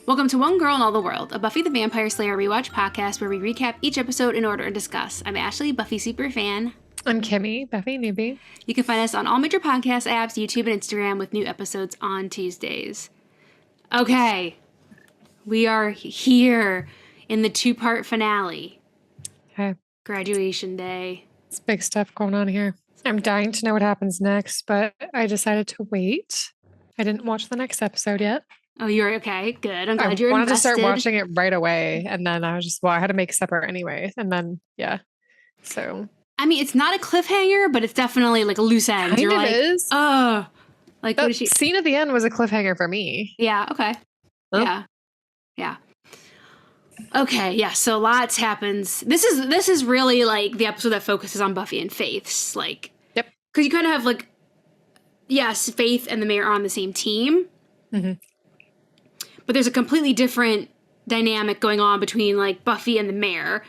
Welcome to One Girl in All the World, a Buffy the Vampire Slayer rewatch podcast where we recap each episode in order and discuss. I'm Ashley, Buffy superfan. I'm Kimmy, Buffy newbie. You can find us on all major podcast apps, YouTube, and Instagram with new episodes on Tuesdays. Okay, we are here in the two-part finale. Okay. Graduation day. It's big stuff going on here. I'm dying to know what happens next, but I decided to wait. I didn't watch the next episode yet. Oh, you're okay. Good. I'm glad you're invested. I wanted to start watching it right away, and then I was just, I had to make separate anyway, and then, yeah. So. I mean, it's not a cliffhanger, but it's definitely like a loose end. Kind of is. Oh. Like, what is she? Scene at the end was a cliffhanger for me. Yeah, okay. Huh? Yeah. Okay, yeah, so lots happens. This is really like the episode that focuses on Buffy and Faith's, like. Yep. Because you kind of have like, yes, Faith and the mayor are on the same team. Mm-hmm. But there's a completely different dynamic going on between like Buffy and the mayor,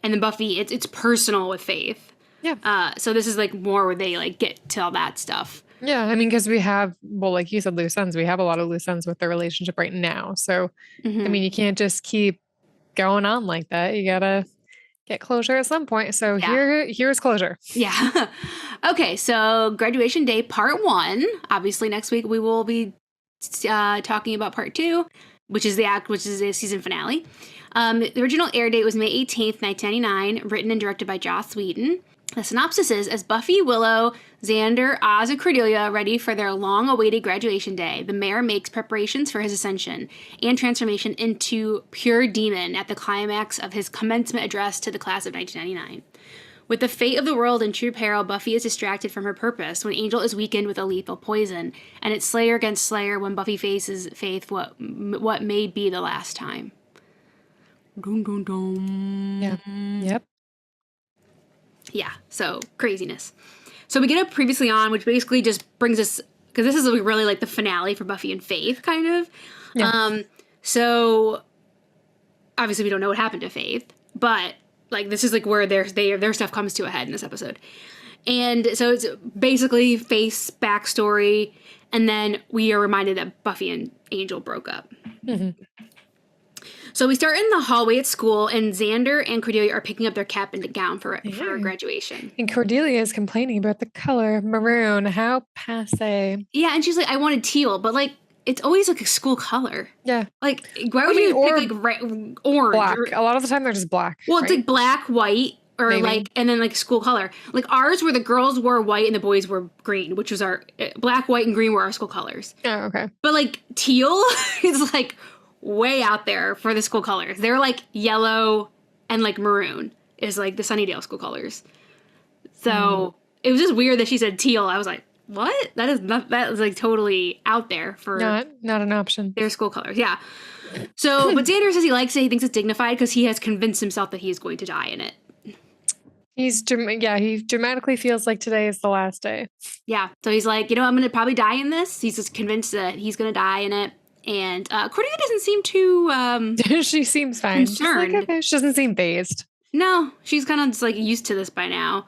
and then Buffy, it's personal with Faith. Yeah. So this is like more where they like get to all that stuff. Yeah, I mean, because we have, well, like you said, loose ends. We have a lot of loose ends with their relationship right now. So, I mean, you can't just keep going on like that. You gotta get closure at some point. So here's closure. Yeah. Okay, so graduation day part 1. Obviously, next week we will be talking about part 2, which is the season finale. The original air date was May 18th, 1999, written and directed by Joss Whedon. The synopsis is, as Buffy, Willow, Xander, Oz, and Cordelia are ready for their long-awaited graduation day, the mayor makes preparations for his ascension and transformation into pure demon at the climax of his commencement address to the class of 1999. With the fate of the world in true peril, Buffy is distracted from her purpose when Angel is weakened with a lethal poison, and it's Slayer against Slayer when Buffy faces Faith what may be the last time. Dun, dun, dun. Yeah. Yep. Yeah, so craziness. So we get up previously on, which basically just brings us, because this is really like the finale for Buffy and Faith, kind of. Yeah. So obviously we don't know what happened to Faith, but like this is like where their stuff comes to a head in this episode. And so it's basically Faith's backstory, and then we are reminded that Buffy and Angel broke up. Mm-hmm. So we start in the hallway at school, and Xander and Cordelia are picking up their cap and gown for graduation. And Cordelia is complaining about the color maroon. How passe. Yeah, and she's like, I wanted teal, but like, it's always like a school color. Yeah. Like, why would you pick like orange? Black. A lot of the time they're just black. Well, it's like black, white, or maybe. Like, and then like school color. Like ours where the girls wore white and the boys were green, which was our black, white, and green were our school colors. Oh, okay. But like teal is like way out there for the school colors. They're like yellow and like maroon is like the Sunnydale school colors. So it was just weird that she said teal. I was like, what? That is like totally out there for not an option. Their school colors. Yeah. So, but Xander says he likes it. He thinks it's dignified because he has convinced himself that he is going to die in it. He dramatically feels like today is the last day. Yeah. So he's like, I'm going to probably die in this. He's just convinced that he's going to die in it. And Cordelia doesn't seem too she seems fine. Concerned. Like, okay. She doesn't seem phased. No, she's kind of just like used to this by now.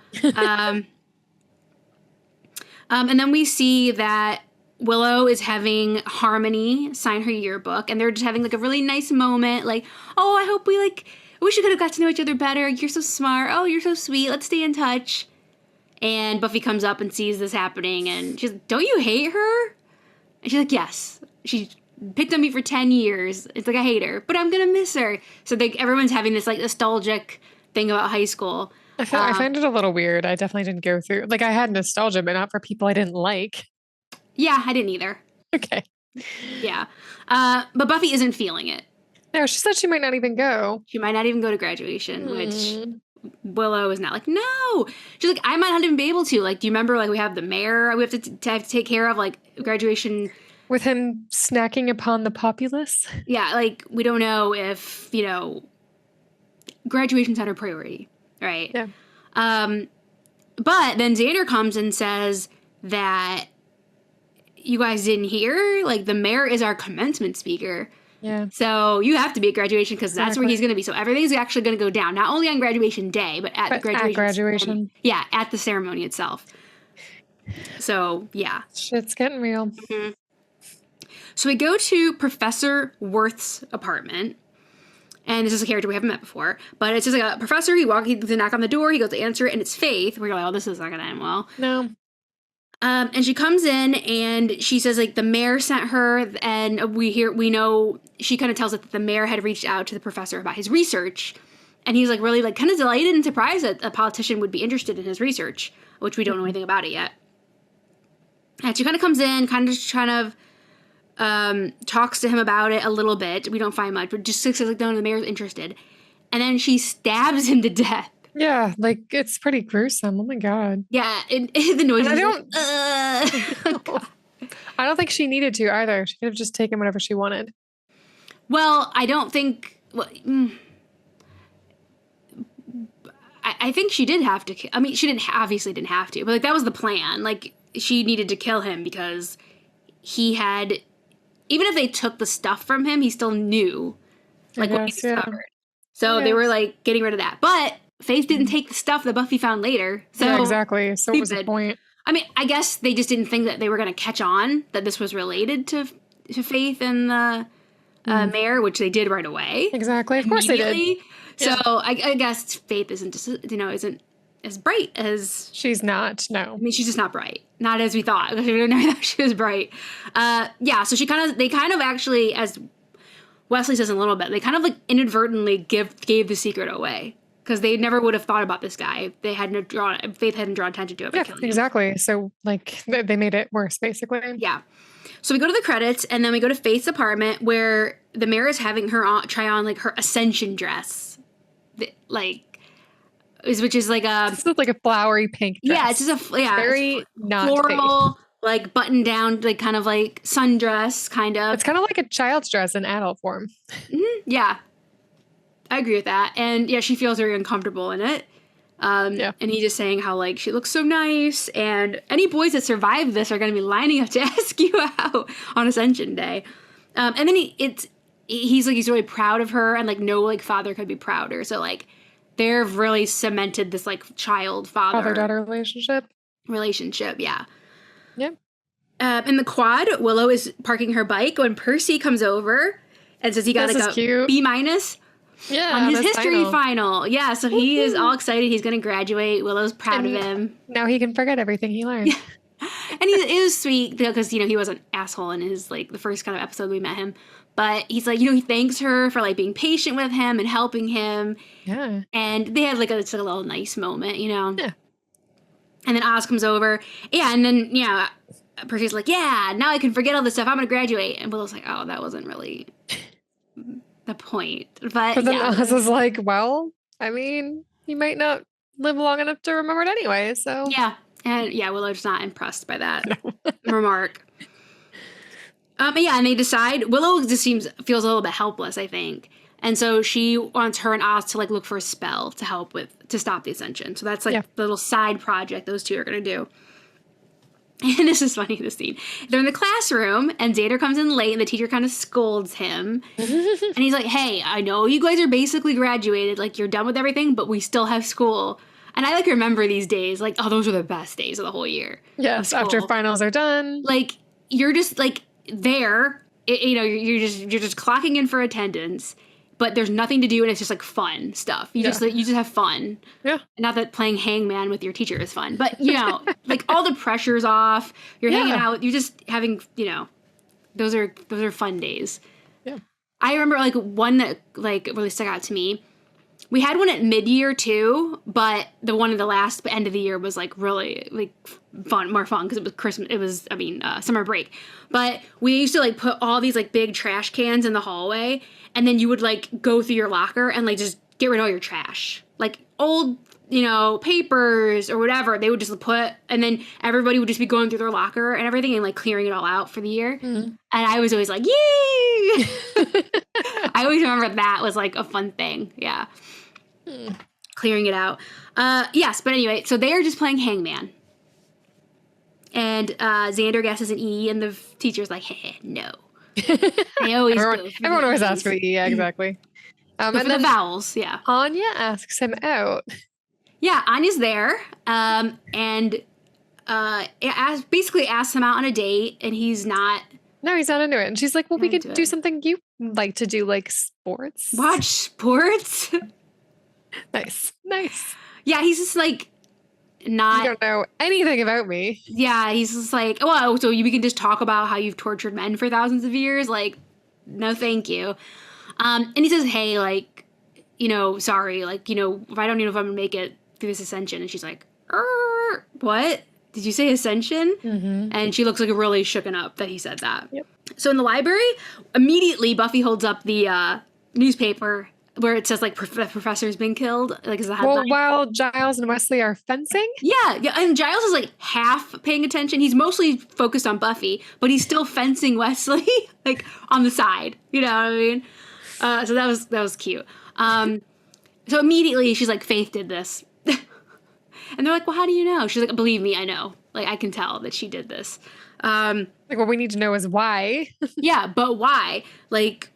And then we see that Willow is having Harmony sign her yearbook, and they're just having like a really nice moment. Like, oh, I hope I wish we could have got to know each other better. You're so smart. Oh, you're so sweet. Let's stay in touch. And Buffy comes up and sees this happening, and she's like, don't you hate her? And she's like, yes. She picked on me for 10 years. It's like, I hate her, but I'm going to miss her. So everyone's having this like nostalgic thing about high school. I find it a little weird. I definitely didn't go through, like I had nostalgia, but not for people I didn't like. Yeah, I didn't either. Okay. Yeah. But Buffy isn't feeling it. No, she said she might not even go. She might not even go to graduation, which Willow is not like, no. She's like, I might not even be able to. Like, do you remember, like, we have the mayor we have to take care of, like, graduation. With him snacking upon the populace? Yeah, like, we don't know if, graduation's not her priority, right? Yeah. But then Xander comes and says that you guys didn't hear? Like, the mayor is our commencement speaker. Yeah. So you have to be at graduation because that's where he's going to be. So everything's actually going to go down, not only on graduation day, but at the graduation. Yeah, at the ceremony itself. So, yeah. Shit's getting real. Mm-hmm. So we go to Professor Worth's apartment. And this is a character we haven't met before. But it's just like a professor. He to knock on the door. He goes to answer it. And it's Faith. We're like, oh, this is not going to end well. No. And she comes in and she says, like, the mayor sent her. And we know, she kind of tells us that the mayor had reached out to the professor about his research. And he's, like, really, like, kind of delighted and surprised that a politician would be interested in his research, which we don't know anything about it yet. And she kind of comes in, talks to him about it a little bit. We don't find much, but just says, like, no, the mayor's interested. And then she stabs him to death. Yeah, like, it's pretty gruesome. Oh, my God. Yeah, the noise is I don't think she needed to either. She could have just taken whatever she wanted. Well, I don't think... Well, I think she did have to... I mean, she obviously didn't have to, but, like, that was the plan. Like, she needed to kill him because he had... Even if they took the stuff from him, he still knew, like, what he discovered. So they were, like, getting rid of that. But Faith didn't take the stuff that Buffy found later. So yeah, exactly. So what was the point? I mean, I guess they just didn't think that they were going to catch on that this was related to Faith and the mayor, which they did right away. Exactly. Of course they did. So I guess Faith isn't as bright as... She's not, no. I mean, she's just not bright. Not as we thought. We didn't know that she was bright. So they kind of actually, as Wesley says in a little bit, they kind of, like, inadvertently gave the secret away. Because they never would have thought about this guy if Faith hadn't drawn attention to it. Yeah, exactly. So, like, they made it worse, basically. Yeah. So we go to the credits, and then we go to Faith's apartment, where the mayor is having her try on, like, her ascension dress. Which is like a... It's like a flowery pink dress. Yeah, it's just very not floral, like, button down, like, kind of like sundress, kind of. It's kind of like a child's dress in adult form. Mm-hmm. Yeah. I agree with that. And yeah, she feels very uncomfortable in it. And he's just saying how, like, she looks so nice, and any boys that survive this are going to be lining up to ask you out on Ascension Day. And then he's really proud of her, and, like, no, like, father could be prouder. So, like, they've really cemented this, like, father-daughter relationship. Yeah. Yeah. In the quad, Willow is parking her bike when Percy comes over and says he got a B- on his history final. Yeah, so he is all excited. He's going to graduate. Willow's proud of him. Now he can forget everything he learned. And it was sweet because, he was an asshole in his, like, the first kind of episode we met him. But he's like, he thanks her for, like, being patient with him and helping him. Yeah. And they had, like, a little nice moment, Yeah. And then Oz comes over. Yeah, and then, Percy's like, yeah, now I can forget all this stuff. I'm going to graduate. And Willow's like, oh, that wasn't really... the point. But then Oz is like, well, I mean, you might not live long enough to remember it anyway, so. Yeah. And Willow's not impressed by that remark. And they decide, Willow just feels a little bit helpless, I think. And so she wants her and Oz to, like, look for a spell to stop the Ascension. So that's, like, the little side project those two are going to do. And this is funny, this scene. They're in the classroom, and Xander comes in late, and the teacher kind of scolds him. And he's like, hey, I know you guys are basically graduated, like, you're done with everything, but we still have school. And I, like, remember these days, like, oh, those are the best days of the whole year. Yes, after finals are done. Like, you're just, like, there, you're just clocking in for attendance, but there's nothing to do, and it's just, like, fun stuff. You just have fun. Yeah. Not that playing hangman with your teacher is fun, but, like, all the pressure's off. You're hanging out. You're just having, those are fun days. Yeah. I remember, like, one that, like, really stuck out to me. We had one at mid-year, too, but the one at the last end of the year was, like, really, like, more fun, because it was Christmas. It was, summer break. But we used to, like, put all these, like, big trash cans in the hallway, and then you would, like, go through your locker and, like, just get rid of all your trash. Like, old, papers or whatever, they would just put, and then everybody would just be going through their locker and everything and, like, clearing it all out for the year. Mm-hmm. And I was always like, yay! I always remember that was, like, a fun thing. Yeah. Clearing it out. Yes, but anyway, so they are just playing hangman. And Xander guesses an E, and the teacher's like, hey, no. They always everyone always asks for the E, yeah, exactly. And for the vowels, yeah. Anya asks him out. Yeah, Anya's there, and basically asks him out on a date, and he's not No, he's not into it. And she's like, well, we could do something you like to do, like sports. Watch sports. Nice. Nice. Yeah, he's just like not. You don't know anything about me. Yeah, he's just like, well, so we can just talk about how you've tortured men for thousands of years. Like, no, thank you. And he says, hey, like, sorry, like, if I don't know if I'm gonna make it through this ascension. And she's like, what? Did you say ascension? Mm-hmm. And she looks like really shooken up that he said that. Yep. So in the library, immediately Buffy holds up the newspaper where it says like the professor's been killed. Like, is the headline. Well, while Giles and Wesley are fencing. Yeah, and Giles is like half paying attention. He's mostly focused on Buffy, but he's still fencing Wesley like on the side. You know what I mean? So that was cute. So immediately she's like, Faith did this. And they're like, well, how do you know? She's like, believe me, I know. Like, I can tell that she did this. Like, what we need to know is why. Yeah, but why? Like,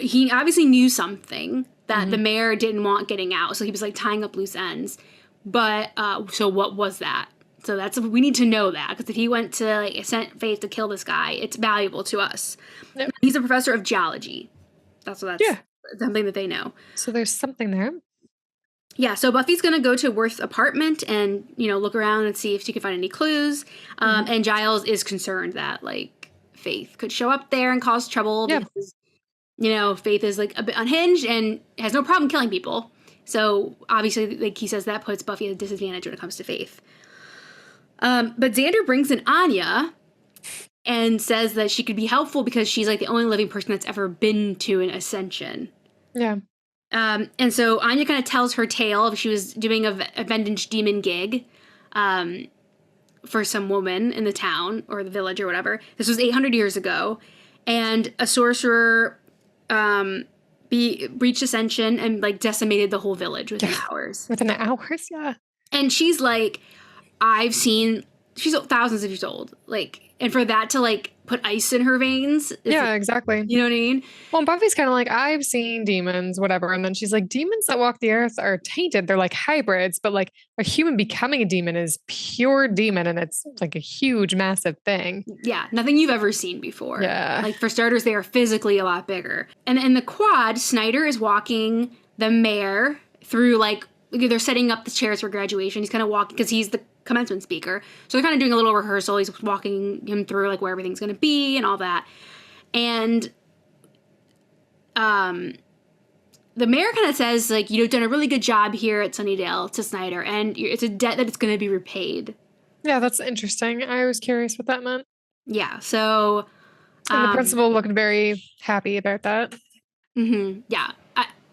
he obviously knew something that the mayor didn't want getting out. So he was, like, tying up loose ends. But, so what was that? So we need to know that. Because if he went to, like, sent Faith to kill this guy, it's valuable to us. Yep. He's a professor of geology. That's something that they know. So there's something there. Yeah, so Buffy's going to go to Worth's apartment and, look around and see if she can find any clues. And Giles is concerned that, like, Faith could show up there and cause trouble because, Faith is, like, a bit unhinged and has no problem killing people. So, obviously, like, he says that puts Buffy at a disadvantage when it comes to Faith. But Xander brings in Anya and says that she could be helpful because she's, like, the only living person that's ever been to an ascension. Yeah. And so Anya kind of tells her tale of she was doing a Vengeance Demon gig for some woman in the town or the village or whatever. This was 800 years ago. And a sorcerer reached ascension and, like, decimated the whole village within hours. Within hours, yeah. And she's like, she's thousands of years old. Like, and for that to, like, put ice in her veins. Yeah, exactly. You know what I mean? Well, Buffy's kind of like, I've seen demons, whatever. And then she's like, demons that walk the earth are tainted. They're like hybrids, but like a human becoming a demon is pure demon. And it's like a huge, massive thing. Yeah. Nothing you've ever seen before. Yeah. Like, for starters, they are physically a lot bigger. And in the quad, Snyder is walking the mayor through, like, they're setting up the chairs for graduation. He's kind of walking because he's the commencement speaker. So they're kind of doing a little rehearsal. He's walking him through, like, where everything's going to be and all that. And the mayor kind of says, like, you've done a really good job here at Sunnydale to Snyder, and it's a debt that it's going to be repaid. Yeah, that's interesting. I was curious what that meant. Yeah, so... And the principal looked very happy about that. Mm-hmm, yeah.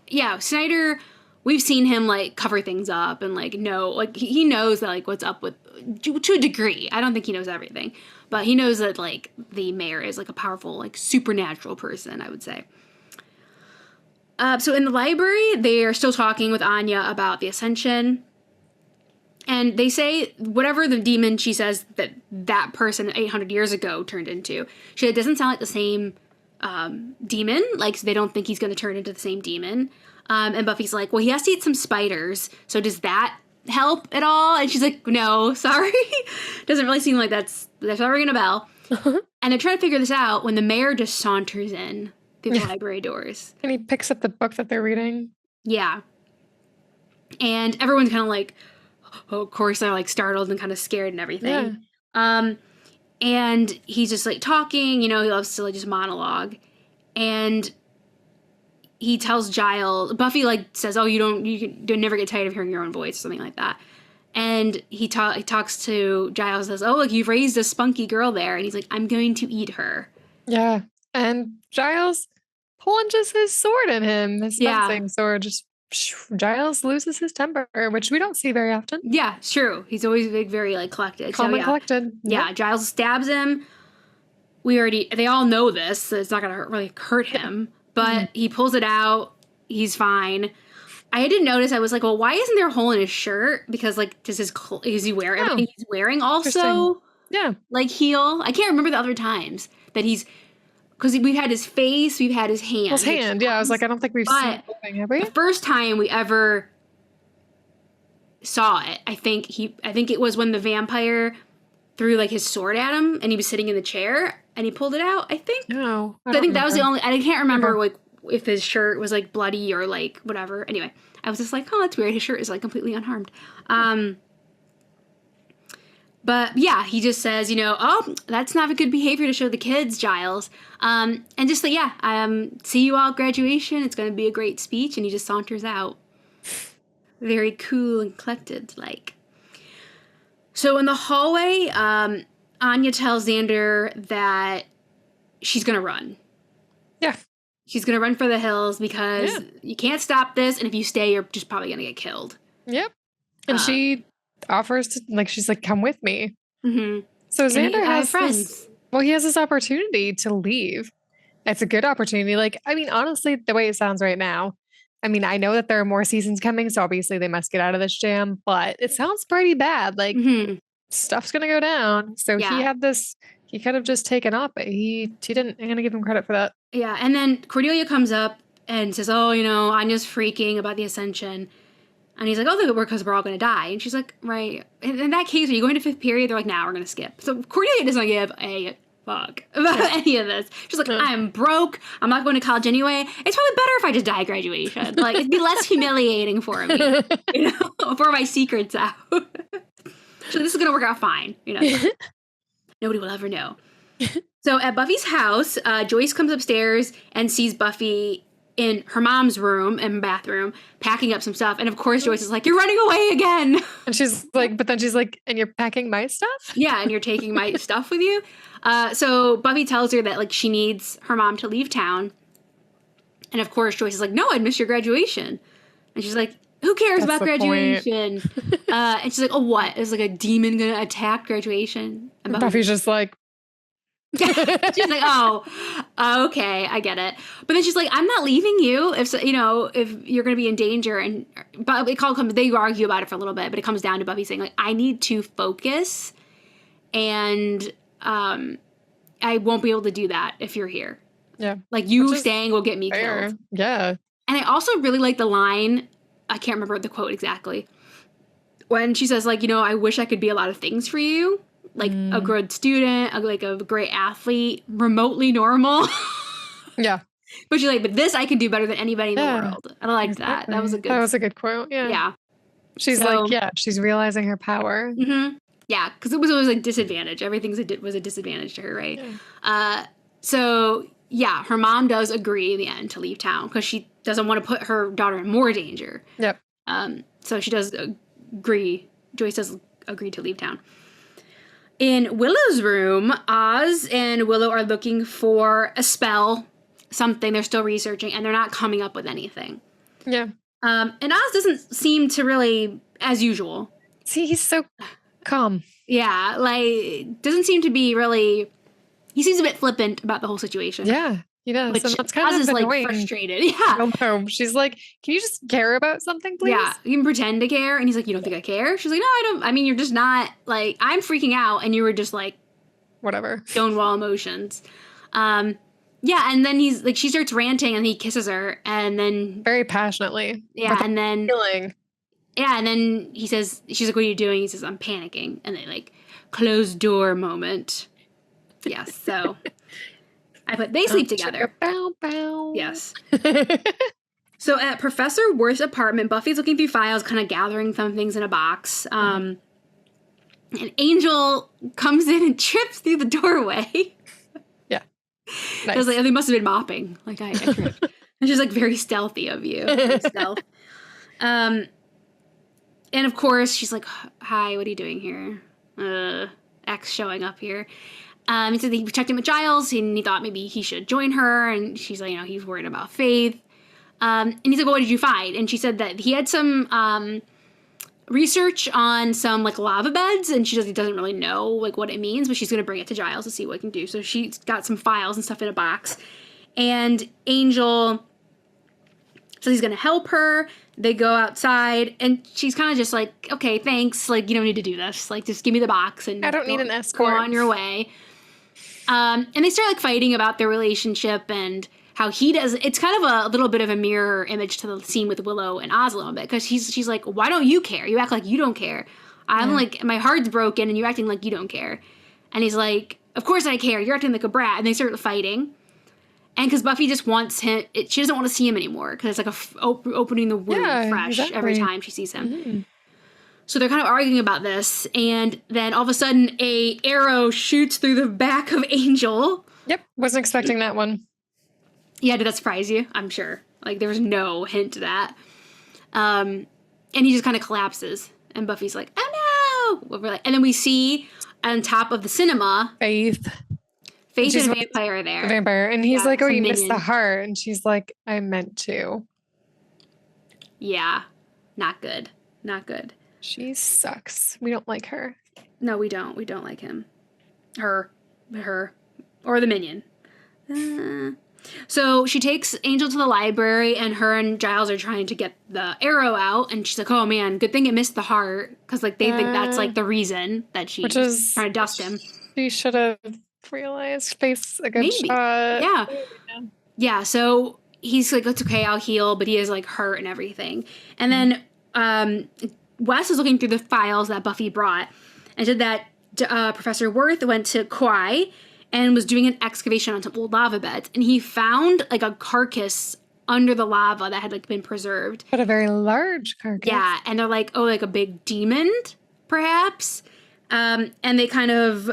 Yeah, Snyder... We've seen him, like, cover things up and, like, know, like, he knows that, like, what's up with, to a degree. I don't think he knows everything. But he knows that, like, the mayor is, like, a powerful, like, supernatural person, I would say. So in the library, they are still talking with Anya about the Ascension. And they say whatever the demon she says that person 800 years ago turned into, it doesn't sound like the same demon. Like, so they don't think he's going to turn into the same demon. And Buffy's like, well, he has to eat some spiders. So does that help at all? And she's like, no, sorry. Doesn't really seem like that's not ringing a bell. And they're trying to figure this out when the mayor just saunters in through the library doors. And he picks up the book that they're reading. Yeah. And everyone's kind of like, oh, of course, they're, like, startled and kind of scared and everything. Yeah. And he's just, like, talking, he loves to, like, just monologue. And he tells Giles, Buffy, like, says, oh, you never get tired of hearing your own voice, or something like that. And he talks to Giles, says, oh, look, you've raised a spunky girl there. And he's like, I'm going to eat her. Yeah. And Giles plunges his sword in him, his fencing sword. Just Giles loses his temper, which we don't see very often. Yeah, it's true. He's always very, like, collected. Calm and collected. Yeah, Giles stabs him. They all know this, so it's not going to really hurt him. But he pulls it out. He's fine. I didn't notice. I was like, well, why isn't there a hole in his shirt? Because, like, is he wearing everything he's wearing also? Yeah. Like, heal? I can't remember the other times that he's... Because we've had his face, we've had his hand. His hand, yeah. I was like, I don't think we've seen it, have we? The first time we ever saw it, I think it was when the vampire threw, like, his sword at him and he was sitting in the chair. and he pulled it out, I think. No. I think that was the only, I can't remember like if his shirt was like bloody or like whatever. Anyway, I was just like, oh, that's weird. His shirt is like completely unharmed. But yeah, he just says, oh, that's not a good behavior to show the kids, Giles. And just like, see you all at graduation. It's going to be a great speech. And he just saunters out. Very cool and collected, like. So in the hallway, Anya tells Xander that she's going to run. Yeah. She's going to run for the hills because you can't stop this. And if you stay, you're just probably going to get killed. Yep. And she offers to, like, she's like, come with me. Mm-hmm. So Xander has friends. He has this opportunity to leave. It's a good opportunity. Like, I mean, honestly, the way it sounds right now, I mean, I know that there are more seasons coming, so obviously they must get out of this jam, but it sounds pretty bad. Like, stuff's going to go down. So he could have just taken off, but he didn't. I'm going to give him credit for that. Yeah, and then Cordelia comes up and says, oh, Anya's freaking about the Ascension. And he's like, oh, because we're all going to die. And she's like, right. In that case, are you going to 5th period? They're like, nah, we're going to skip. So Cordelia doesn't give a fuck about any of this. She's like, I'm broke. I'm not going to college anyway. It's probably better if I just die at graduation. Like, it'd be less humiliating for me, for my secrets out. So this is going to work out fine, Nobody will ever know. So at Buffy's house, Joyce comes upstairs and sees Buffy in her mom's room and bathroom packing up some stuff. And of course, Joyce is like, you're running away again. And she's like, but then she's like, and you're packing my stuff? Yeah, and you're taking my stuff with you. So Buffy tells her that like she needs her mom to leave town. And of course, Joyce is like, no, I'd miss your graduation. And she's like, who cares about graduation? And she's like, oh, what? Is like a demon going to attack graduation? And Buffy's just like, she's like, oh, okay, I get it. But then she's like, I'm not leaving you if you're going to be in danger. And but they argue about it for a little bit, but it comes down to Buffy saying like, I need to focus, and I won't be able to do that if you're here. Yeah, like you staying will get me killed. Yeah, and I also really like the line. I can't remember the quote exactly. When she says like, I wish I could be a lot of things for you. Like a good student, like a great athlete, remotely normal. Yeah. But she's like, but this I can do better than anybody in the world. And I liked that. That was a good quote. Yeah. Yeah. She's she's realizing her power. Mm-hmm. Yeah. Because it was always a disadvantage. Everything was a disadvantage to her, right? Yeah. So yeah, her mom does agree in the end to leave town because she doesn't want to put her daughter in more danger. Yep. So she does agree. Joyce does agree to leave town. In Willow's room, Oz and Willow are looking for a spell, something. They're still researching, and they're not coming up with anything. Yeah. And Oz doesn't seem to really, as usual. See, he's so calm. Yeah, like, doesn't seem to be really, he seems a bit flippant about the whole situation. Yeah, he does. Which and that's kind Oz of is, annoying. Like, frustrated. Yeah. No, she's like, can you just care about something, please? Yeah, you can pretend to care. And he's like, you don't think I care? She's like, no, I don't. I mean, you're just not, like, I'm freaking out. And you were just, like, whatever. Stonewall emotions. Yeah, and then he's, like, she starts ranting and he kisses her. And then. Very passionately. Yeah, and then. Feeling. Yeah, and then he says, she's like, what are you doing? He says, I'm panicking. And they, like, closed door moment. Yes, so. They sleep together. Bow, bow. Yes. So at Professor Worth's apartment, Buffy's looking through files, kind of gathering some things in a box. And Angel comes in and trips through the doorway. Yeah. Nice. I was like, oh, they must have been mopping. Like, I tripped. And she's like, very stealthy of you. Stealth. And of course, she's like, hi, what are you doing here? X showing up here. He said he checked in with Giles, and he thought maybe he should join her, and she's like, he's worried about Faith. And he's like, well, what did you find? And she said that he had some research on some, like, lava beds, and she doesn't really know, like, what it means, but she's going to bring it to Giles to see what he can do. So she's got some files and stuff in a box. And Angel says he's going to help her. They go outside, and she's kind of just like, okay, thanks. Like, you don't need to do this. Like, just give me the box, and I don't need an escort. Go on your way. And they start, like, fighting about their relationship and how he does. It's kind of a little bit of a mirror image to the scene with Willow and Oz a little bit, because she's like, why don't you care? You act like you don't care. I'm like, my heart's broken, and you're acting like you don't care. And he's like, of course I care. You're acting like a brat. And they start fighting. And because Buffy just wants him, she doesn't want to see him anymore because it's like opening the wound fresh every time she sees him. Mm-hmm. So they're kind of arguing about this, and then all of a sudden a arrow shoots through the back of Angel. Yep, wasn't expecting that one. Yeah, did that surprise you? I'm sure. Like, there was no hint to that. And he just kind of collapses, and Buffy's like, oh no! And then we see on top of the cinema... Faith and a vampire are there. A vampire, and he's like, oh, you missed the heart. And she's like, I meant to. Yeah, not good. Not good. She sucks. We don't like her. No, we don't. We don't like him. Her. Or the minion. So she takes Angel to the library, and her and Giles are trying to get the arrow out. And she's like, oh, man, good thing it missed the heart. Because, like, they think that's, like, the reason that she's trying to dust him. She should have realized. Face a good shot. Yeah. Yeah, so he's like, it's okay, I'll heal. But he is, like, hurt and everything. And then... Wes is looking through the files that Buffy brought and said that Professor Worth went to Kauai and was doing an excavation on some old lava beds. And he found, like, a carcass under the lava that had, like, been preserved. But a very large carcass. Yeah, and they're like, oh, like a big demon, perhaps? And they kind of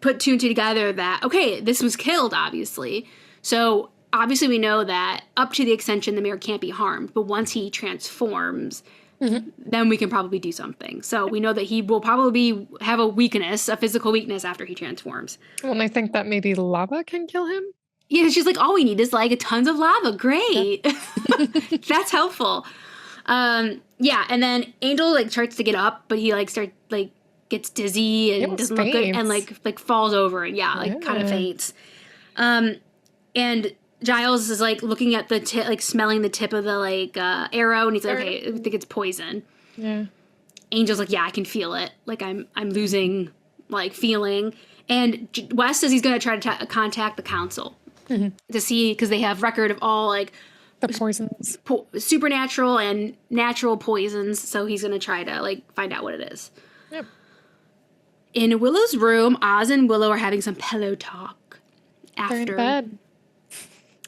put two and two together that, okay, this was killed, obviously. So, obviously we know that up to the extension, the mayor can't be harmed. But once he transforms... Mm-hmm. Then we can probably do something. So we know that he will probably have a physical weakness after he transforms. Well, and I think that maybe lava can kill him. Yeah, she's like, all we need is like tons of lava. Great. Yeah. That's helpful. Yeah, and then Angel like starts to get up, but he gets dizzy and doesn't look good and like falls over and kind of faints. And Giles is, like, looking at the tip, like, smelling the tip of the, like, arrow, and he's like, okay, I think it's poison. Yeah. Angel's like, yeah, I can feel it. Like, I'm losing, like, feeling. And Wes says he's going to try to contact the council to see, because they have record of all, like... The poisons. Supernatural and natural poisons, so he's going to try to, like, find out what it is. Yep. In Willow's room, Oz and Willow are having some pillow talk. They're in bed.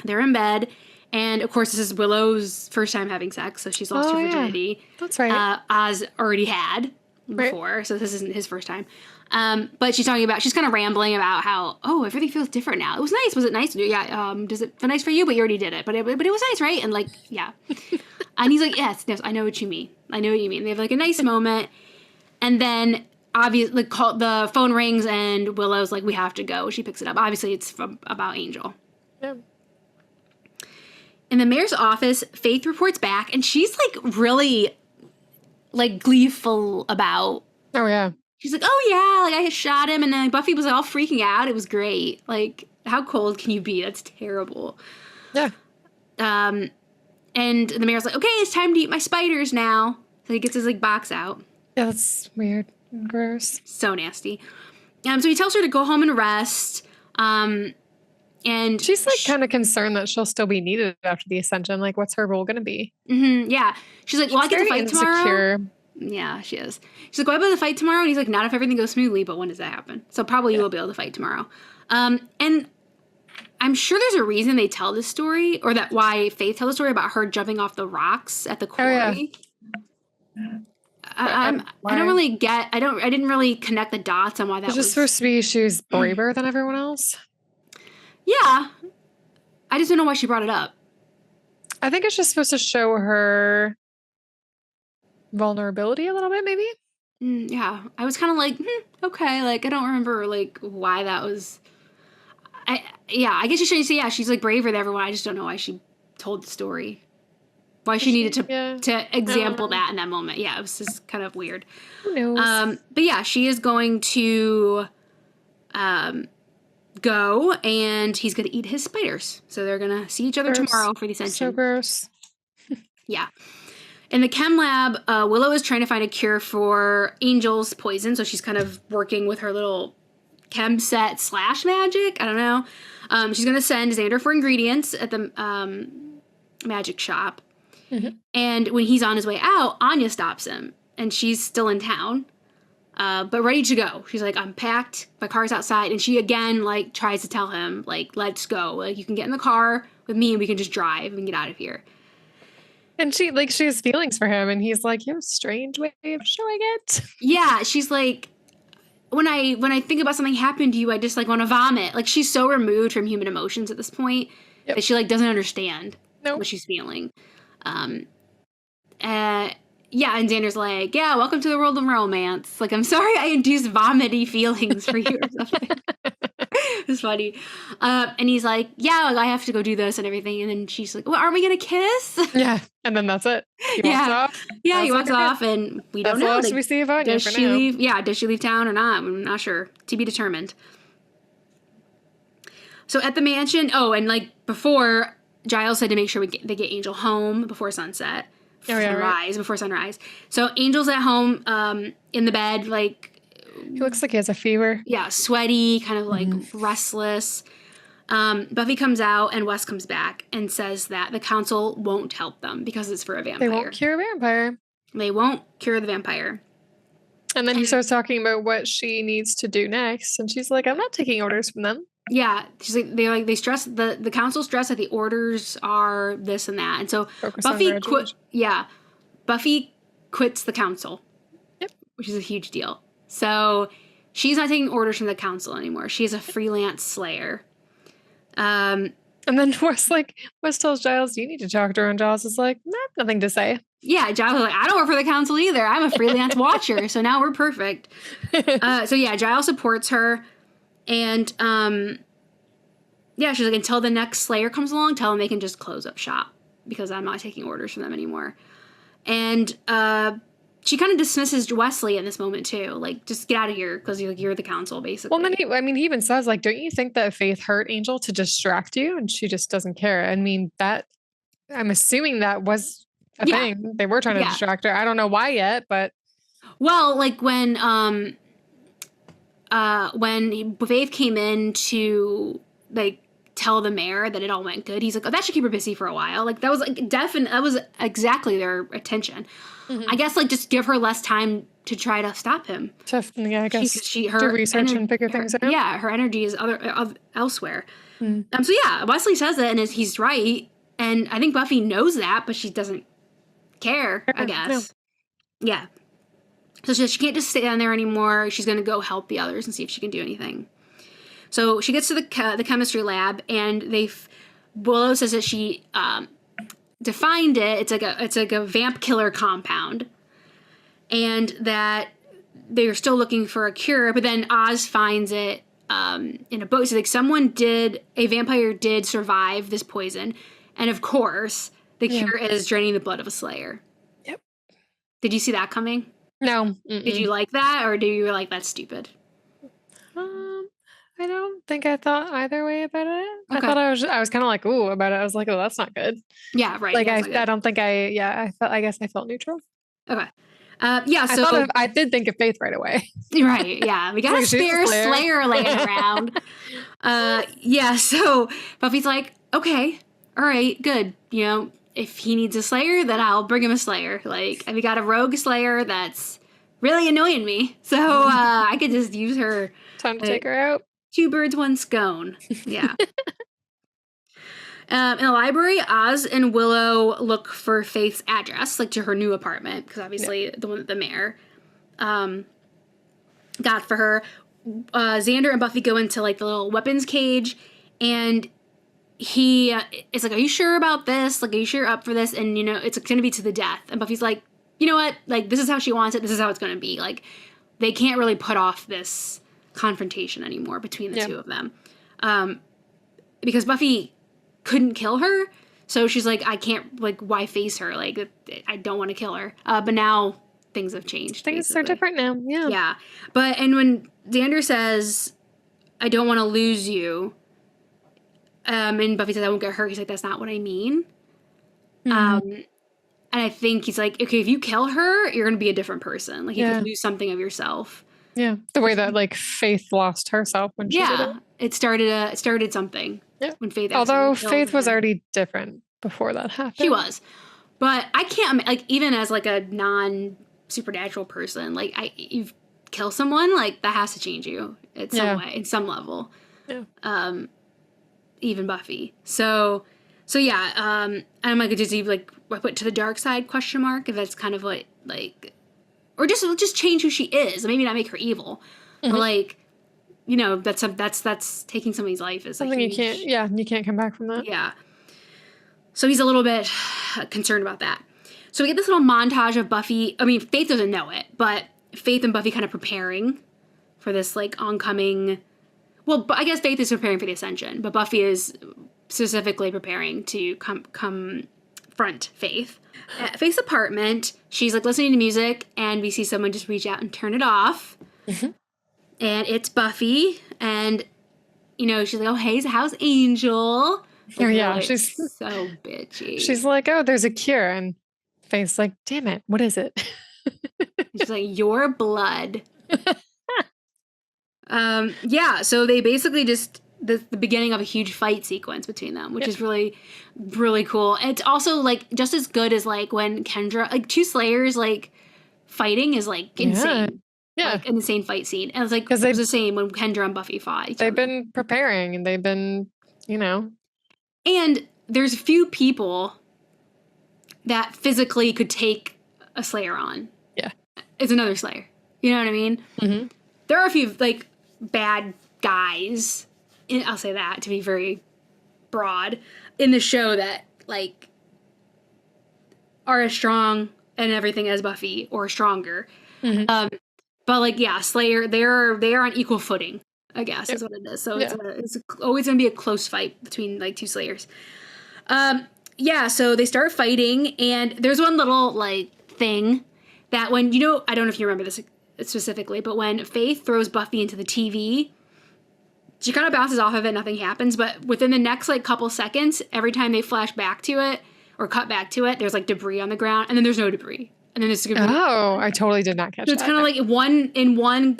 They're in bed, and of course, this is Willow's first time having sex, so she's lost her virginity. Yeah. That's right. Oz already had before, so this isn't his first time. But she's kind of rambling about how, everything feels different now. It was nice. Was it nice? Yeah. Does it feel nice for you? But you already did it. But it was nice, right? And like, yeah. And he's like, yes, I know what you mean. I know what you mean. They have like a nice moment, and then obviously, the phone rings, and Willow's like, we have to go. She picks it up. Obviously, it's about Angel. Yeah. In the mayor's office, Faith reports back, and she's, like, really, like, gleeful about... Oh, yeah. She's like, oh, yeah, like, I shot him, and then Buffy was all freaking out. It was great. Like, how cold can you be? That's terrible. Yeah. And the mayor's like, okay, it's time to eat my spiders now. So he gets his, like, box out. Yeah, that's weird and gross. So nasty. So he tells her to go home and rest, and she's like kind of concerned that she'll still be needed after the ascension. Like, what's her role going to be? Mm-hmm, yeah. She's like, well, I get to fight tomorrow. Yeah, she is. She's like, well, I'll be able to fight tomorrow. And he's like, not if everything goes smoothly, but when does that happen? So probably you will be able to fight tomorrow. And I'm sure there's a reason they tell this story, or that why Faith tells the story about her jumping off the rocks at the quarry. Oh, yeah. I don't really get, I didn't really connect the dots on why that was. It's just supposed to be she's braver than everyone else. Yeah. I just don't know why she brought it up. I think it's just supposed to show her vulnerability a little bit, maybe. Yeah. I was kind of like, okay. Like, I don't remember, like, why that was. I guess you should say, yeah, she's, like, braver than everyone. I just don't know why she told the story. Why she needed to example that in that moment. Yeah, it was just kind of weird. Who knows? But yeah, she is going to go, and he's going to eat his spiders. So they're going to see each other tomorrow for the ascension. So gross. Yeah. In the chem lab, Willow is trying to find a cure for Angel's poison. So she's kind of working with her little chem set / magic. I don't know. She's going to send Xander for ingredients at the magic shop. Mm-hmm. And when he's on his way out, Anya stops him, and she's still in town. but ready to go. She's like, I'm packed. My car's outside. And she, again, like, tries to tell him, like, let's go. Like, you can get in the car with me and we can just drive and get out of here. And she has feelings for him. And he's like, you have a strange way of showing it. Yeah, she's like, when I think about something happened to you, I just, like, want to vomit. Like, she's so removed from human emotions at this point that she, like, doesn't understand what she's feeling. Yeah, and Xander's like, yeah, welcome to the world of romance. Like, I'm sorry I induced vomity feelings for you or something. It's funny. And he's like, yeah, like, I have to go do this and everything. And then she's like, well, aren't we going to kiss? Yeah. And then that's it. He walks off. Yeah, he walks off and we don't know. Like, we see about does she leave? Yeah, does she leave town or not? I'm not sure. To be determined. So at the mansion, and like before, Giles said to make sure they get Angel home before sunset. Before sunrise. So Angel's at home in the bed, like... He looks like he has a fever. Yeah, sweaty, kind of like restless. Buffy comes out and Wes comes back and says that the council won't help them because it's for a vampire. They won't cure a vampire. They won't cure the vampire. And then he starts talking about what she needs to do next. And she's like, I'm not taking orders from them. Yeah, she's like, they stress, the council stress that the orders are this and that. And so Buffy Buffy quits the council. Yep. Which is a huge deal. So she's not taking orders from the council anymore. She is a freelance slayer. And then Wes tells Giles, you need to talk to her, and Giles is like, nah, nothing to say. Yeah, Giles is like, I don't work for the council either. I'm a freelance watcher, so now we're perfect. So yeah, Giles supports her. And, she's like, until the next Slayer comes along, tell them they can just close up shop because I'm not taking orders from them anymore. And she kind of dismisses Wesley in this moment, too. Like, just get out of here because you're the council, basically. Well, then he even says, like, don't you think that Faith hurt Angel to distract you? And she just doesn't care. I mean, I'm assuming that was a thing. They were trying to distract her. I don't know why yet, but... Well, like, when Faith came in to, like, tell the mayor that it all went good, he's like, oh, that should keep her busy for a while. Like, that was, like, that was exactly their attention. I guess, like, just give her less time to try to stop him. I guess her do research and figure things out. Yeah, her energy is elsewhere. So, yeah, Wesley says that, and he's right. And I think Buffy knows that, but she doesn't care, I guess. No. Yeah. So she can't just stay down there anymore. She's going to go help the others and see if she can do anything. So she gets to the chemistry lab, and Willow says that she defined it. It's like a vamp killer compound, and that they're still looking for a cure. But then Oz finds it in a boat. So like a vampire did survive this poison, and of course the cure is draining the blood of a Slayer. Yep. Did you see that coming? No. Did you like that, or do you like that's stupid? I don't think I thought either way about it. Okay. I thought I was kind of like, ooh, about it. I was like, oh, that's not good. Yeah, right. Like, I don't think I guess I felt neutral. Okay. So I did think of Faith right away. Right. Yeah. We got a spare Slayer laying around. So Buffy's like, okay, all right, good. You know, if he needs a Slayer, then I'll bring him a Slayer. Like, we got a rogue Slayer that's really annoying me. So I could just use her. Time to take her out. 2 birds, 1 scone. Yeah. In the library, Oz and Willow look for Faith's address, like to her new apartment, because obviously the one that the mayor got for her. Xander and Buffy go into like the little weapons cage, and he is like, are you sure about this? Like, are you sure you're up for this? And, you know, it's going to be to the death. And Buffy's like, you know what? Like, this is how she wants it. This is how it's going to be. Like, they can't really put off this confrontation anymore between the two of them. Because Buffy couldn't kill her. So she's like, I can't, like, why face her? Like, I don't want to kill her. But now things have changed. Things are different now. Yeah. Yeah. And when Xander says, I don't want to lose you, and Buffy says, I won't get hurt, he's like, that's not what I mean. And I think he's like, okay, if you kill her, you're going to be a different person. Like, you could lose something of yourself. Yeah, the way that like Faith lost herself when she did it. It started something. Yeah. When Faith. Although Faith was already different before that happened. She was, but I can't like even as like a non-supernatural person, like kill someone, like, that has to change you in some way, in some level. Yeah. Even Buffy. So yeah, I'm like, does he, like, put to the dark side, question mark, if that's kind of what, like, or just change who she is, maybe not make her evil, but, like, you know, that's taking somebody's life is something like huge, you can't come back from that. Yeah. So he's a little bit concerned about that. So we get this little montage of Buffy. I mean, Faith doesn't know it, but Faith and Buffy kind of preparing for this, like, oncoming. Well, I guess Faith is preparing for the Ascension, but Buffy is specifically preparing to confront Faith. At Faith's apartment, she's, like, listening to music, and we see someone just reach out and turn it off. Mm-hmm. And it's Buffy, and, you know, she's like, oh, hey, how's Angel? Like, oh, yeah, really, she's so bitchy. She's like, oh, there's a cure, and Faith's like, damn it, what is it? She's like, your blood. Yeah, so they basically just, the beginning of a huge fight sequence between them, which is really, really cool. And it's also, like, just as good as, like, when Kendra, like, two Slayers, like, fighting is, like, insane. Yeah. Like, an insane fight scene. And it's like, it was the same when Kendra and Buffy fought each other. They've been preparing, and they've been, you know. And there's few people that physically could take a Slayer on. Yeah. It's another Slayer. You know what I mean? Mm-hmm. There are a few, like, bad guys, I'll say that to be very broad, in the show that, like, are as strong and everything as Buffy or stronger. Mm-hmm. But, like, yeah, Slayer, they are on equal footing, I guess, is what it is. So it's always going to be a close fight between, like, two Slayers. Yeah, so they start fighting, and there's one little, like, thing that when, you know, I don't know if you remember this specifically, but when Faith throws Buffy into the TV, she kind of bounces off of it, nothing happens, but within the next, like, couple seconds, every time they flash back to it, or cut back to it, there's, like, debris on the ground, and then there's no debris. And then it's I totally did not catch that. So it's kind of like in one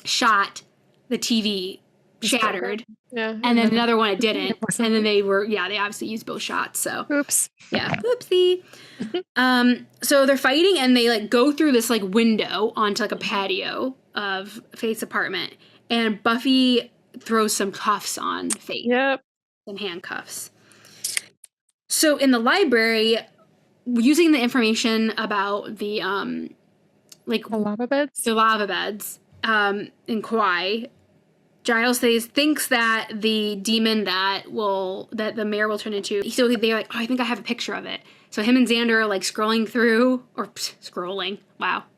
shot, the TV shattered. Yeah. And then another one it didn't. And then they obviously used both shots. So oops. Yeah. Oopsie. So they're fighting, and they, like, go through this, like, window onto, like, a patio of Faith's apartment, and Buffy throws some cuffs on Faith. Yep. Some handcuffs. So in the library, using the information about the lava beds in Kauai, Giles thinks that the demon that the mayor will turn into, so they're like, oh, I think I have a picture of it. So him and Xander are, like,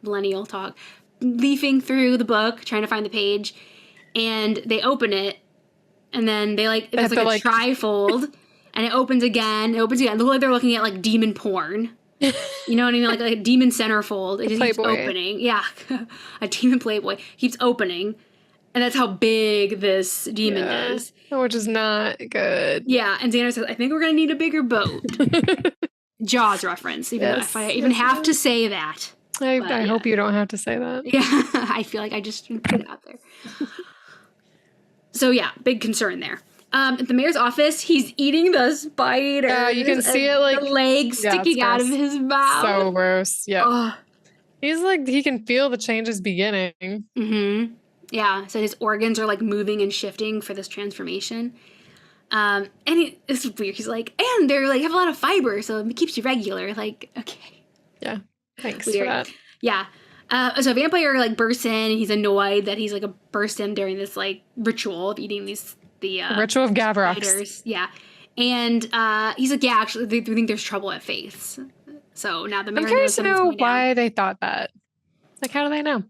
millennial talk, leafing through the book, trying to find the page, and they open it, and then they, like, there's, like, a trifold. And it opens again. It look like they're looking at, like, demon porn. You know what I mean? Like a demon centerfold. It just keeps opening. Yeah. A demon Playboy keeps opening. And that's how big this demon is. Which is not good. Yeah. And Xander says, I think we're going to need a bigger boat. Jaws reference. Even if I even have to say that. I hope you don't have to say that. Yeah. I feel like I just put it out there. So, yeah. Big concern there. At the mayor's office, he's eating the spider. Yeah, you can see it, like, the legs sticking out of his mouth. So gross. Yeah. Ugh. He's like, he can feel the changes beginning. Mm-hmm. Yeah. So his organs are, like, moving and shifting for this transformation. And it's weird. He's like, and they're, like, have a lot of fiber, so it keeps you regular. Like, okay. Yeah. Thanks for that. Yeah. So a vampire, like, bursts in, and he's annoyed that he's, like, burst in during this, like, ritual of eating the ritual of Gavrox. Spiders. Yeah. And he's like, yeah, actually, they think there's trouble at Faith's. So now the mayor, I'm curious to know why they thought that. Like, how do they know?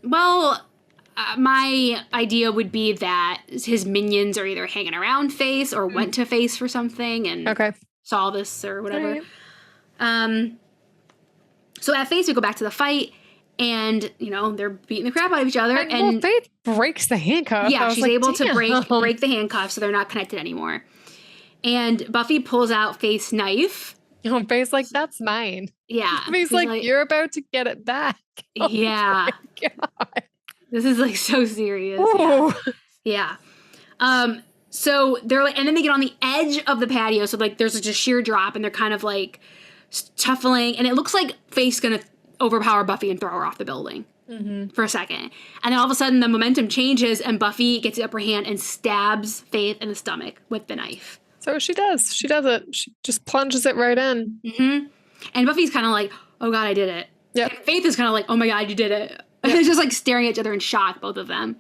Well, my idea would be that his minions are either hanging around Faith or went to Faith for something and saw this or whatever. Right. So at Faith, we go back to the fight. And, you know, they're beating the crap out of each other. And Faith breaks the handcuff. Yeah, she's able to break the handcuffs, so they're not connected anymore. And Buffy pulls out Faith's knife. Oh, Faith's like, that's mine. Yeah. Faith's like, you're about to get it back. Oh, yeah. God. This is, like, so serious. Yeah. So they're like, and then they get on the edge of the patio. So, like, there's just a sheer drop, and they're kind of, like, shuffling. And it looks like Faith's gonna overpower Buffy and throw her off the building for a second. And then all of a sudden the momentum changes and Buffy gets the upper hand and stabs Faith in the stomach with the knife. So she does. She does it. She just plunges it right in. Mm-hmm. And Buffy's kind of like, oh God, I did it. Yep. And Faith is kind of like, oh my God, you did it. Yep. They're just like staring at each other in shock, both of them.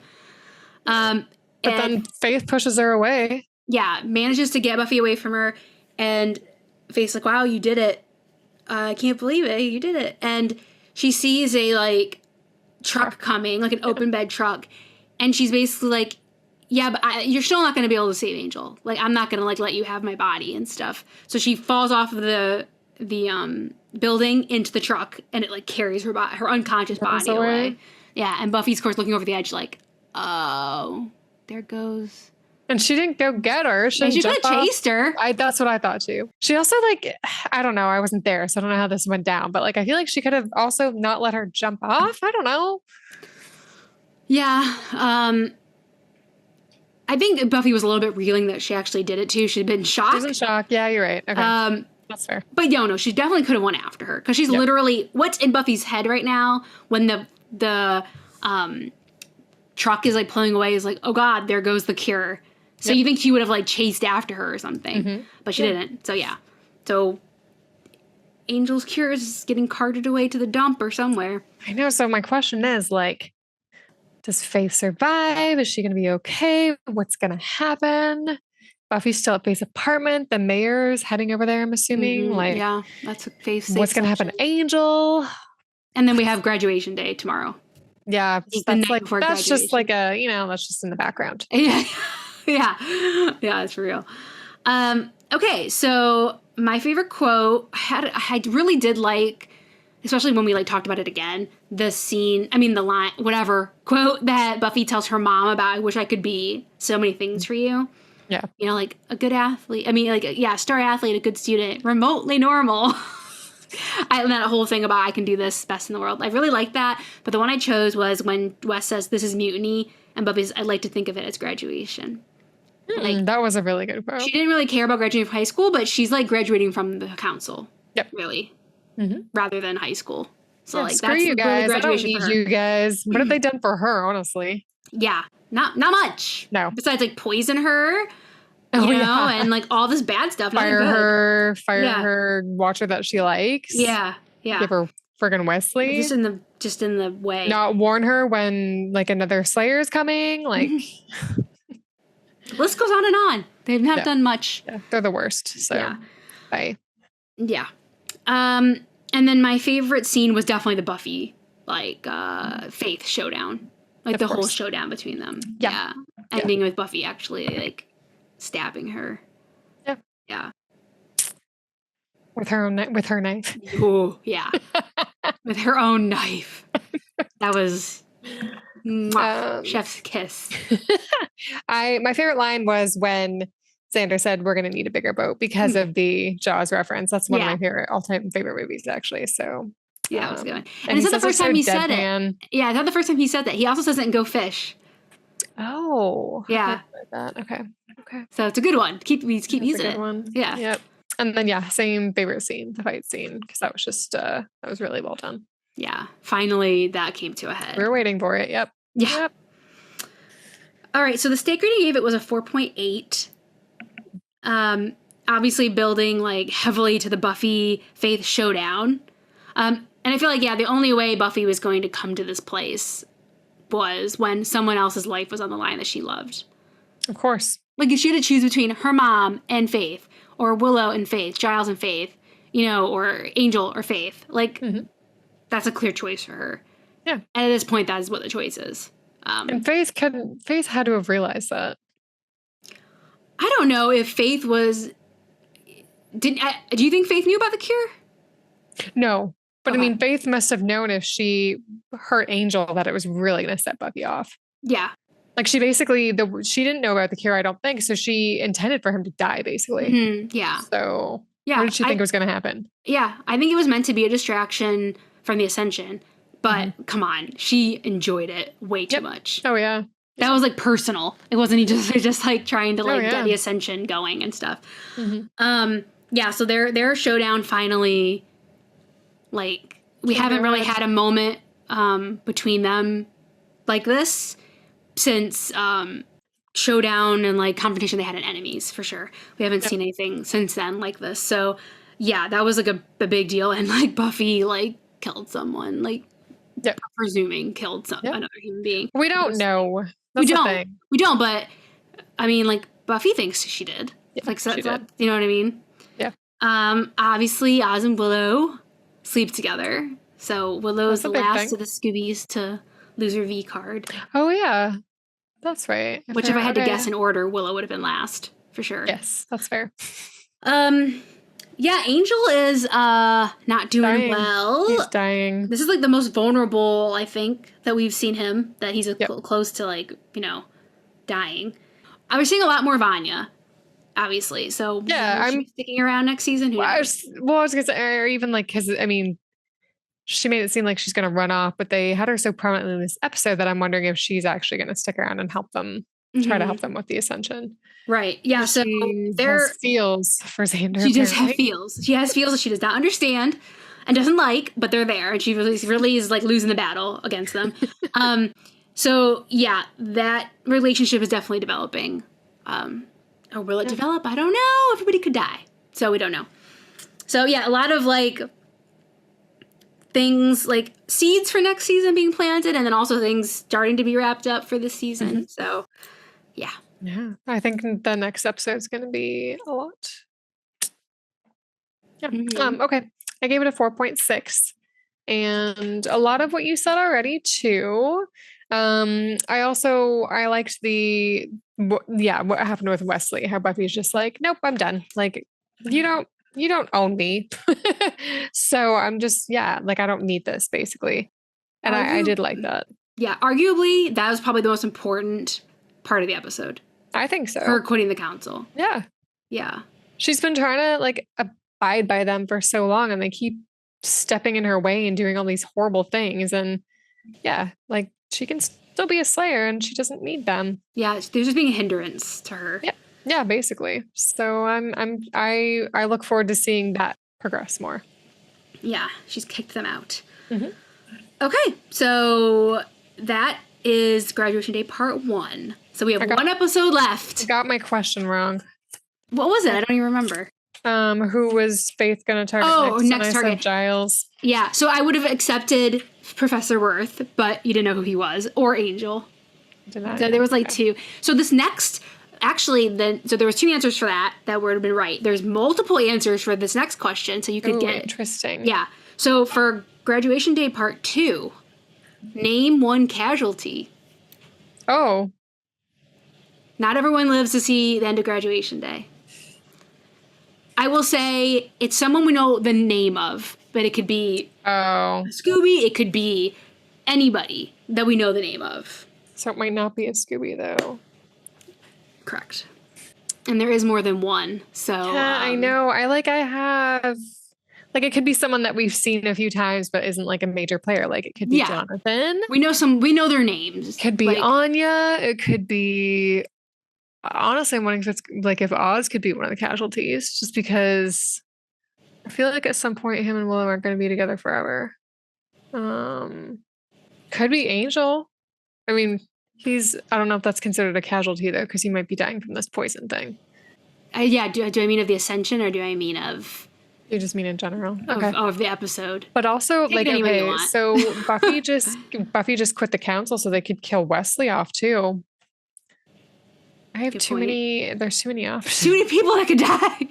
But then Faith pushes her away. Yeah, manages to get Buffy away from her. And Faith's like, wow, you did it. I can't believe it. You did it. And she sees a like truck coming, like an open bed truck. And she's basically like, yeah, but you're still not going to be able to save Angel. Like, I'm not going to like let you have my body and stuff. So she falls off of the building into the truck, and it like carries her unconscious body away. Yeah, and Buffy's of course looking over the edge, like, oh, there goes. And she didn't go get her. She could have chased her. That's what I thought too. She also like, I don't know. I wasn't there, so I don't know how this went down. But like, I feel like she could have also not let her jump off. I don't know. Yeah. I think Buffy was a little bit reeling that she actually did it too. She'd been shocked. She was in shock. Yeah, you're right. Okay. That's fair. But no, she definitely could have went after her because she's literally what's in Buffy's head right now when the truck is like pulling away is like, oh God, there goes the cure. So you think she would have like chased after her or something, but she didn't. So yeah, so Angel's cure is getting carted away to the dump or somewhere. I know. So my question is like, does Faith survive? Is she going to be okay? What's going to happen? Buffy's still at Faith's apartment. The mayor's heading over there, I'm assuming. Like, yeah, that's what Faith. What's going to happen to Angel? And then we have graduation day tomorrow. Yeah, that's just like a, that's just in the background. Yeah, yeah, it's for real. Okay, so my favorite quote, I really did like, especially when we like talked about it again, the line, whatever quote that Buffy tells her mom about, I wish I could be so many things for you. Yeah. Like a good athlete. Star athlete, a good student, remotely normal. That whole thing about I can do this best in the world. I really like that. But the one I chose was when Wes says this is mutiny and Buffy's, I'd like to think of it as graduation. That was a really good quote. She didn't really care about graduating from high school, but she's like graduating from the council. Yep. Really. Rather than high school. So screw that's you guys. Really I don't need you guys. What have they done for her, honestly? Yeah. Not much. No. Besides like poison her. And like all this bad stuff. Fire her watcher that she likes. Yeah. Yeah. Give her friggin' Wesley. Just in the way. Not warn her when like another Slayer is coming. Like list goes on and on. They've not done much. Yeah, they're the worst. So bye. Yeah. And then my favorite scene was definitely the Buffy, like Faith showdown. Like the whole showdown between them. Yeah. Ending with Buffy actually like stabbing her. Yeah. Yeah. With her knife. Oh, yeah. With her own knife. That was chef's kiss. My favorite line was when Xander said we're going to need a bigger boat because of the Jaws reference. That's one of my all-time favorite movies, actually. So yeah, that was good. And it's not the first time he said it. Yeah, it's not the first time he said that. He also says it in Go Fish. Oh. Yeah. Okay. So it's a good one. Keep using it. One. Yeah. Yep. And then same favorite scene, the fight scene, because that was just that was really well done. Yeah. Finally, that came to a head. We were waiting for it. Yep. Yeah. Yep. All right. So the stake rating gave it was a 4.8. Obviously building like heavily to the Buffy Faith showdown. And I feel like, the only way Buffy was going to come to this place was when someone else's life was on the line that she loved. Of course. Like if she had to choose between her mom and Faith, or Willow and Faith, Giles and Faith, or Angel or Faith, like that's a clear choice for her. Yeah. And at this point, that is what the choice is. And Faith had to have realized that. I don't know if Faith do you think Faith knew about the cure? No. But I mean, Faith must have known if she hurt Angel that it was really going to set Buffy off. Yeah. Like she basically, she didn't know about the cure, I don't think. So she intended for him to die, basically. Yeah. So what did she think was going to happen? Yeah. I think it was meant to be a distraction from the Ascension. But come on, she enjoyed it way too much. Oh, yeah. That was like personal. It wasn't just like trying to get the Ascension going and stuff. So their showdown finally like we haven't really had a moment between them like this since Showdown and like Confrontation they had in Enemies, for sure. We haven't seen anything since then like this. So yeah, that was like a big deal. And like Buffy like killed someone, like presuming killed another human being. We don't know. That's the thing. We don't, but I mean, like Buffy thinks she did. Yeah, like so, she did. You know what I mean? Yeah. Obviously Oz and Willow sleep together. So Willow's the last of the Scoobies to lose her V card. Oh yeah. That's right. Which if I had to guess in order, Willow would have been last, for sure. Yes, that's fair. Yeah, Angel is not doing well. He's dying. This is like the most vulnerable, I think, that we've seen him, that he's close to like, you know, dying. I was seeing a lot more Vanya, obviously. So yeah, I'm sticking around next season. I was gonna say, or even like, because I mean, she made it seem like she's gonna run off, but they had her so prominently in this episode that I'm wondering if she's actually gonna stick around and help them, try to help them with the Ascension. Right. Yeah. So there feels for Xander. She does have feels. She has feels that she does not understand and doesn't like, but they're there, and she really is like losing the battle against them. So yeah, that relationship is definitely developing. Or will it develop? I don't know. Everybody could die, so we don't know. So yeah, a lot of like things like seeds for next season being planted, and then also things starting to be wrapped up for this season. So yeah. Yeah, I think the next episode is going to be a lot. Yeah. Okay. I gave it a 4.6, and a lot of what you said already too. I liked what happened with Wesley, how Buffy's just like, nope, I'm done. Like, you don't own me. So I'm just, like, I don't need this basically. And I did like that. Yeah. Arguably that was probably the most important part of the episode. I think so. Her quitting the council. Yeah. Yeah. She's been trying to like abide by them for so long, and they keep stepping in her way and doing all these horrible things. And like she can still be a slayer and she doesn't need them. Yeah. They're just being a hindrance to her. Yeah. Yeah, basically. So I look forward to seeing that progress more. Yeah. She's kicked them out. Okay. So that is Graduation Day Part 1. So we have one episode left. I got my question wrong. What was it? I don't even remember. Who was Faith going to target next? Next target. Said Giles. Yeah, so I would have accepted Professor Worth, but you didn't know who he was, or Angel. So there was like two. So this next, actually, so there was two answers for that would have been right. There's multiple answers for this next question, so you could get interesting. Yeah. So for Graduation Day Part 2, name one casualty. Oh. Not everyone lives to see the end of Graduation Day. I will say it's someone we know the name of, but it could be Scooby. It could be anybody that we know the name of. So it might not be a Scooby, though. Correct. And there is more than one. So yeah, I know. I have... Like, it could be someone that we've seen a few times, but isn't like a major player. Like, it could be Jonathan. We know their names. It could be like, Anya. It could be... Honestly, I'm wondering if Oz could be one of the casualties, just because I feel like at some point him and Willow aren't going to be together forever. Could be Angel. I mean, I don't know if that's considered a casualty though, because he might be dying from this poison thing. Do I mean of the Ascension, or do I mean of... You just mean in general? Okay. Of the episode. But also, so Buffy just quit the council so they could kill Wesley off too. I have there's too many options. Too many people that could die.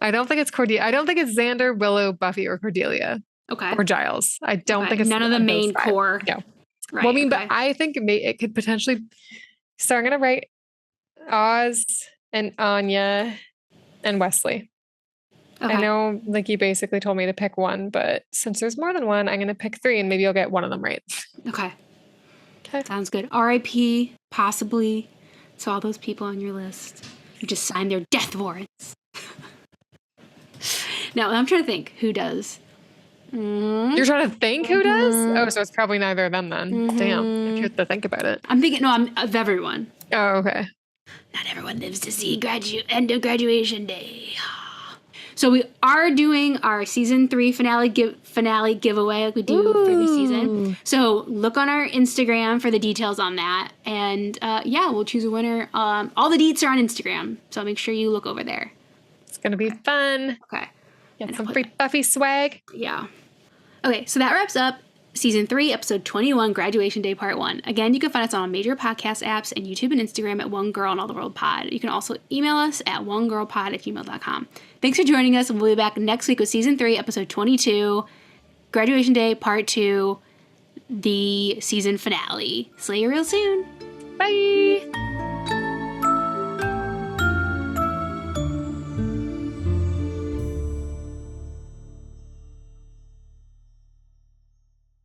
I don't think it's Cordelia. I don't think it's Xander, Willow, Buffy, or Cordelia. Okay. Or Giles. I don't think it's none of the main core. No. Right. Well, I mean, but I think it could potentially. So I'm gonna write Oz and Anya and Wesley. Okay. I know, like, you basically told me to pick one, but since there's more than one, I'm gonna pick 3, and maybe you'll get one of them right. Okay. Sounds good. R.I.P. Possibly. So all those people on your list who just signed their death warrants. No, I'm trying to think who does. You're trying to think who does? Oh, so it's probably neither of them then. Damn, if you have to think about it. I'm thinking, I'm of everyone. Oh, okay. Not everyone lives to see end of Graduation Day. So we are doing our season 3 finale giveaway like we do for the season. So look on our Instagram for the details on that. And we'll choose a winner. All the deets are on Instagram. So make sure you look over there. It's going to be fun. Okay. Get some free Buffy swag. Yeah. Okay, so that wraps up Season 3, Episode 21, Graduation Day Part 1. Again, you can find us on major podcast apps and YouTube and Instagram at One Girl and All the World Pod. You can also email us at onegirlpod@gmail.com. Thanks for joining us, and we'll be back next week with Season 3, Episode 22, Graduation Day Part 2, the season finale. See you real soon. Bye!